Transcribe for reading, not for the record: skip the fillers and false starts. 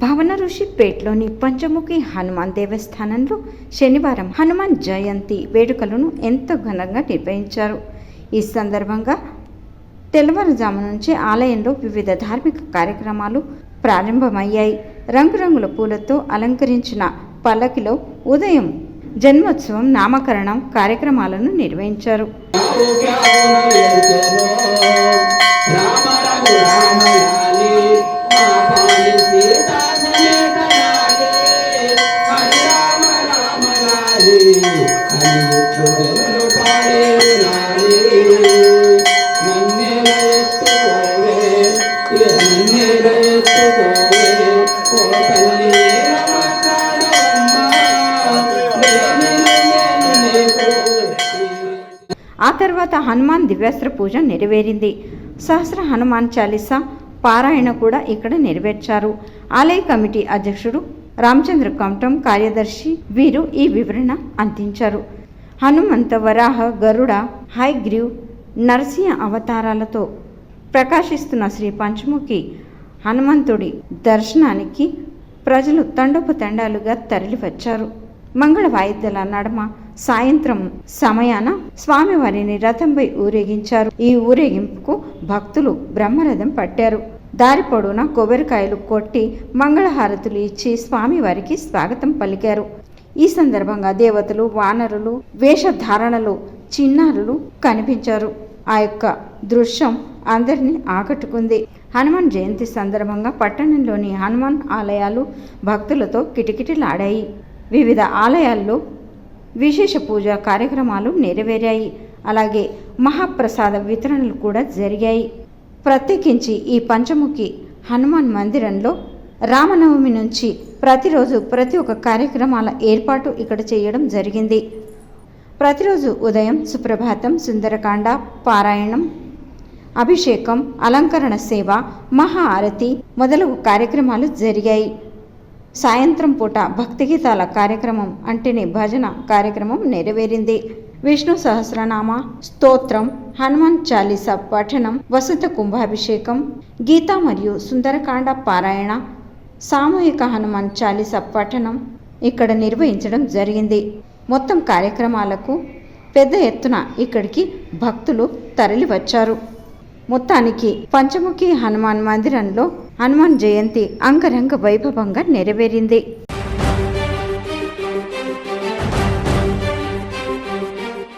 భవన ఋషిపేట్లోని పంచముఖి హనుమాన్ దేవస్థానంలో శనివారం హనుమాన్ జయంతి వేడుకలను ఎంతో ఘనంగా నిర్వహించారు. ఈ సందర్భంగా తెల్లవారుజాము నుంచి ఆలయంలో వివిధ ధార్మిక కార్యక్రమాలు ప్రారంభమయ్యాయి. రంగురంగుల పూలతో అలంకరించిన పల్లకిలో ఉదయం జన్మోత్సవం, నామకరణం కార్యక్రమాలను నిర్వహించారు. ఆ తర్వాత హనుమాన్ దివ్యాస్త్ర పూజ నెరవేరింది. సహస్ర హనుమాన్ చాలీసా పారాయణ కూడా ఇక్కడ నెరవేర్చారు. ఆలయ కమిటీ అధ్యక్షుడు రామచంద్ర కమటం, కార్యదర్శి వీరు ఈ వివరణ అందించారు. హనుమంత, వరాహ, గరుడ, హయగ్రీవ్, నరసింహ అవతారాలతో ప్రకాశిస్తున్న శ్రీ పంచముఖి హనుమంతుడి దర్శనానికి ప్రజలు తండోపతండాలుగా తరలివచ్చారు. మంగళ వాయిద్యాల నడమ సాయంత్రం సమయాన స్వామివారిని రథంపై ఊరేగించారు. ఈ ఊరేగింపుకు భక్తులు బ్రహ్మరథం పట్టారు. దారి పొడవునా కొబ్బరికాయలు కొట్టి మంగళహారతులు ఇచ్చి స్వామివారికి స్వాగతం పలికారు. ఈ సందర్భంగా దేవతలు, వానరులు వేషధారణలు, చిన్నారులు కనిపించారు. ఆ యొక్క దృశ్యం అందరినీ ఆకట్టుకుంది. హనుమాన్ జయంతి సందర్భంగా పట్టణంలోని హనుమాన్ ఆలయాలు భక్తులతో కిటకిటలాడాయి. వివిధ ఆలయాల్లో విశేష పూజా కార్యక్రమాలు నెరవేరాయి. అలాగే మహాప్రసాద వితరణలు కూడా జరిగాయి. ప్రత్యేకించి ఈ పంచముఖి హనుమాన్ మందిరంలో రామనవమి నుంచి ప్రతిరోజు ప్రతి ఒక్క కార్యక్రమాల ఏర్పాటు ఇక్కడ చేయడం జరిగింది. ప్రతిరోజు ఉదయం సుప్రభాతం, సుందరకాండ పారాయణం, అభిషేకం, అలంకరణ సేవ, మహా ఆరతి మొదలగు కార్యక్రమాలు జరిగాయి. సాయంత్రం పూట భక్తి గీతాల కార్యక్రమం అంటేనే భజన కార్యక్రమం నెరవేరింది. విష్ణు సహస్రనామ స్తోత్రం, హనుమాన్ చాలీసా పఠనం, వసంత కుంభాభిషేకం, గీత మరియు సుందరకాండ పారాయణ, సామూహిక హనుమాన్ చాలీసా పఠనం ఇక్కడ నిర్వహించడం జరిగింది. మొత్తం కార్యక్రమాలకు పెద్ద ఎత్తున ఇక్కడికి భక్తులు తరలి వచ్చారు. మొత్తానికి పంచముఖి హనుమాన్ మందిరంలో హనుమాన్ జయంతి అంగరంగ వైభవంగా నెరవేరింది.